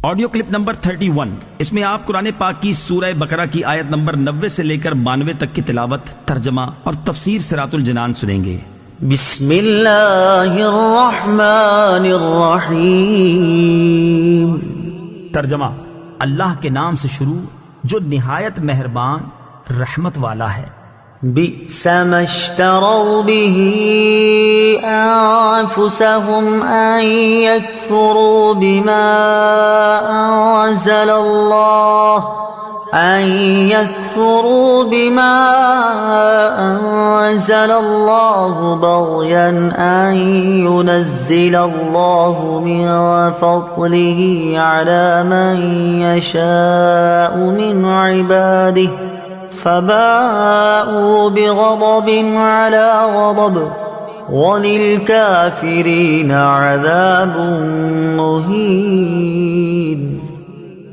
Audio clip number 31۔ اس میں آپ قرآن پاک کی سورہ بقرہ کی آیت نمبر 90 سے لے کر 92 تک کی تلاوت، ترجمہ اور تفسیر صراط الجنان سنیں گے۔ بسم اللہ الرحمن الرحیم۔ ترجمہ: اللہ کے نام سے شروع جو نہایت مہربان رحمت والا ہے۔ بئس ما اشتروا به أنفسهم أن يكفروا بما أنزل الله بغيا أن ينزل الله من فضله على من يشاء من عباده فباءوا بغضب على غضب وَلِلْكَافِرِينَ عَذَابٌ مُّهِينٌ۔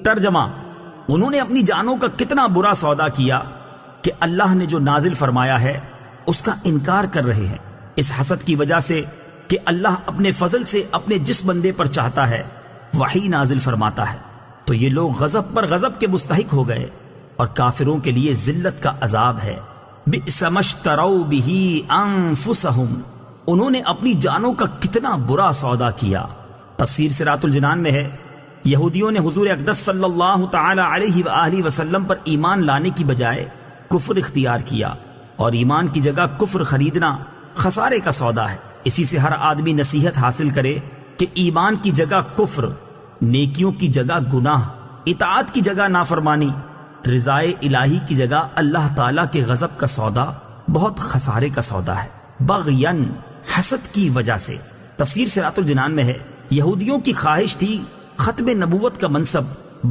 ترجمہ: انہوں نے اپنی جانوں کا کتنا برا سودا کیا کہ اللہ نے جو نازل فرمایا ہے اس کا انکار کر رہے ہیں، اس حسد کی وجہ سے کہ اللہ اپنے فضل سے اپنے جس بندے پر چاہتا ہے وحی نازل فرماتا ہے، تو یہ لوگ غضب پر غضب کے مستحق ہو گئے اور کافروں کے لیے ذلت کا عذاب ہے۔ بئس ما اشتروا به انفسهم، انہوں نے اپنی جانوں کا کتنا برا سودا کیا۔ تفسیر صراط الجنان میں ہے، یہودیوں نے حضور اقدس صلی اللہ تعالی علیہ وآلہ وسلم پر ایمان لانے کی بجائے کفر اختیار کیا، اور ایمان کی جگہ کفر خریدنا خسارے کا سودا ہے۔ اسی سے ہر آدمی نصیحت حاصل کرے کہ ایمان کی جگہ کفر، نیکیوں کی جگہ گناہ، اطاعت کی جگہ نافرمانی، رضائے الہی کی جگہ اللہ تعالیٰ کے غضب کا سودا بہت خسارے کا سودا ہے۔ بغین، حسد کی وجہ سے۔ تفسیر صراط الجنان میں ہے، یہودیوں کی خواہش تھی ختم نبوت کا منصب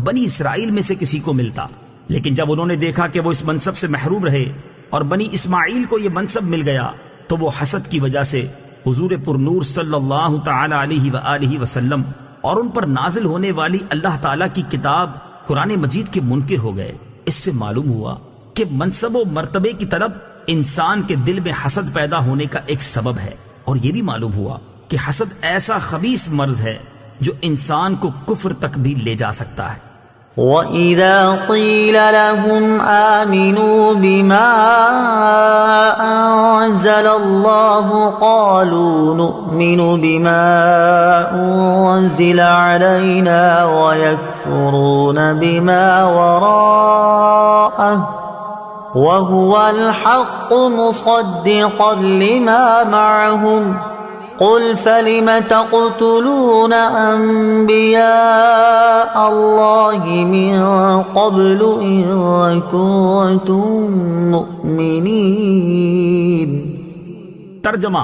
بنی اسرائیل میں سے کسی کو ملتا، لیکن جب انہوں نے دیکھا کہ وہ اس منصب سے محروم رہے اور بنی اسماعیل کو یہ منصب مل گیا، تو وہ حسد کی وجہ سے حضور پرنور صلی اللہ تعالی علیہ وآلہ وسلم اور ان پر نازل ہونے والی اللہ تعالیٰ کی کتاب قرآن مجید کے منکر ہو گئے۔ اس سے معلوم ہوا کہ منصب و مرتبے کی طلب انسان کے دل میں حسد پیدا ہونے کا ایک سبب ہے، اور یہ بھی معلوم ہوا کہ حسد ایسا خبیث مرض ہے جو انسان کو کفر تک بھی لے جا سکتا ہے۔ وَإِذَا قِيلَ لَهُمْ آمِنُوا بِمَا أَنزَلَ اللَّهُ قَالُوا نُؤْمِنُ بِمَا أُنزِلَ عَلَيْنَا وَيَكْفُرُونَ بِمَا وَرَاءَهُ وَهُوَ الْحَقُّ مُصَدِّقًا لِمَا مَعَهُمْ قُلْ فَلِمَ تَقْتُلُونَ أَنبِيَاءَ اللَّهِ مِن قَبْلُ إِن كُنتُم مُّؤْمِنِينَ۔ ترجمہ: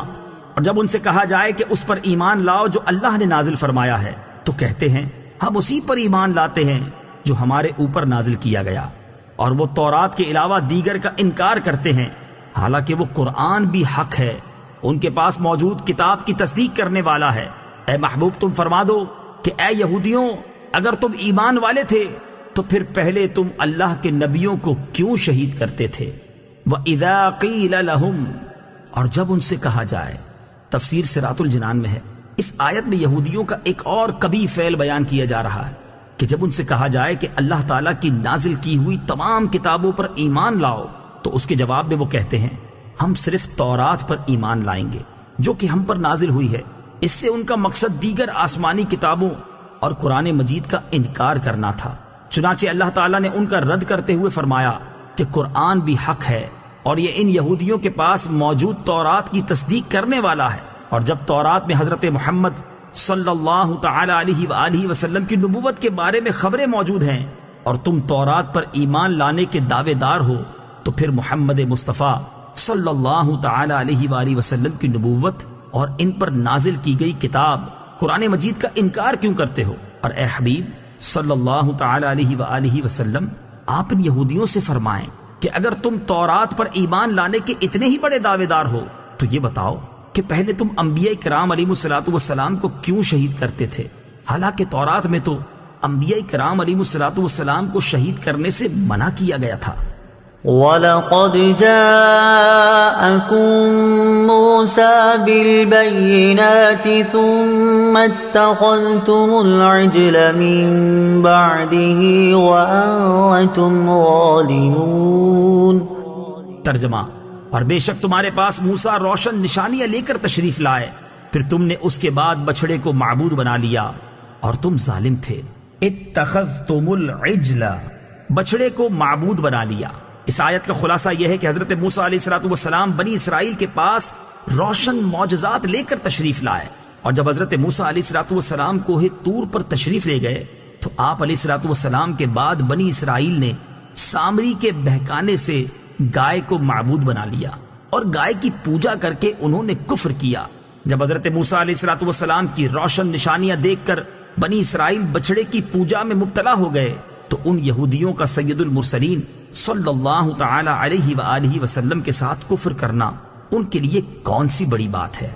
اور جب ان سے کہا جائے کہ اس پر ایمان لاؤ جو اللہ نے نازل فرمایا ہے، تو کہتے ہیں ہم اسی پر ایمان لاتے ہیں جو ہمارے اوپر نازل کیا گیا، اور وہ تورات کے علاوہ دیگر کا انکار کرتے ہیں، حالانکہ وہ قرآن بھی حق ہے، ان کے پاس موجود کتاب کی تصدیق کرنے والا ہے۔ اے محبوب، تم فرما دو کہ اے یہودیوں، اگر تم ایمان والے تھے تو پھر پہلے تم اللہ کے نبیوں کو کیوں شہید کرتے تھے؟ وَإِذَا قِيلَ لَهُمْ، اور جب ان سے کہا جائے۔ تفسیر صراط الجنان میں ہے، اس آیت میں یہودیوں کا ایک اور کبھی فعل بیان کیا جا رہا ہے کہ جب ان سے کہا جائے کہ اللہ تعالیٰ کی نازل کی ہوئی تمام کتابوں پر ایمان لاؤ، تو اس کے جواب میں وہ کہتے ہیں ہم صرف تورات پر ایمان لائیں گے جو کہ ہم پر نازل ہوئی ہے۔ اس سے ان کا مقصد دیگر آسمانی کتابوں اور قرآن مجید کا انکار کرنا تھا۔ چنانچہ اللہ تعالیٰ نے ان کا رد کرتے ہوئے فرمایا کہ قرآن بھی حق ہے، اور یہ ان یہودیوں کے پاس موجود تورات کی تصدیق کرنے والا ہے، اور جب تورات میں حضرت محمد صلی اللہ تعالی علیہ وآلہ وسلم کی نبوت کے بارے میں خبریں موجود ہیں، اور تم تورات پر ایمان لانے کے دعوے دار ہو، تو پھر محمد مصطفیٰ صلی اللہ تعالی علیہ وآلہ وسلم کی نبوت اور ان پر نازل کی گئی کتاب قرآن مجید کا انکار کیوں کرتے ہو؟ اور اے حبیب صلی اللہ تعالی علیہ وآلہ وسلم، آپ ان یہودیوں سے فرمائیں کہ اگر تم تورات پر ایمان لانے کے اتنے ہی بڑے دعوے دار ہو تو یہ بتاؤ کہ پہلے تم انبیاء کرام علیہم السلام کو کیوں شہید کرتے تھے، حالانکہ تورات میں تو انبیاء کرام علیہم السلام کو شہید کرنے سے منع کیا گیا تھا۔ وَلَقَدْ جَاءَكُم مُّوسَىٰ بِالْبَيِّنَاتِ ثُمَّ ثم اتخذتم العجل من بعده وأنتم ظالمون۔ ترجمہ، اور بے شک تمہارے پاس موسیٰ روشن نشانیاں لے کر تشریف لائے، پھر تم نے اس کے بعد بچھڑے کو معبود بنا لیا اور تم ظالم تھے۔ اتخذتم العجل، بچھڑے کو معبود بنا لیا۔ اس آیت کا خلاصہ یہ ہے کہ حضرت موسیٰ علیہ السلام بنی اسرائیل کے پاس روشن معجزات لے کر تشریف لائے، اور جب حضرت موسیٰ علیہ السلام کوہ طور پر تشریف لے گئے تو آپ علیہ السلام کے بعد بنی اسرائیل نے سامری کے بہکانے سے گائے کو معبود بنا لیا اور گائے کی پوجا کر کے انہوں نے کفر کیا۔ جب حضرت موسیٰ علیہ السلام کی روشن نشانیاں دیکھ کر بنی اسرائیل بچڑے کی پوجا میں مبتلا ہو گئے تو ان یہودیوں کا سید المرسلین صلی اللہ تعالی علیہ وآلہ وسلم کے ساتھ کفر کرنا ان کے لیے کون سی بڑی بات ہے۔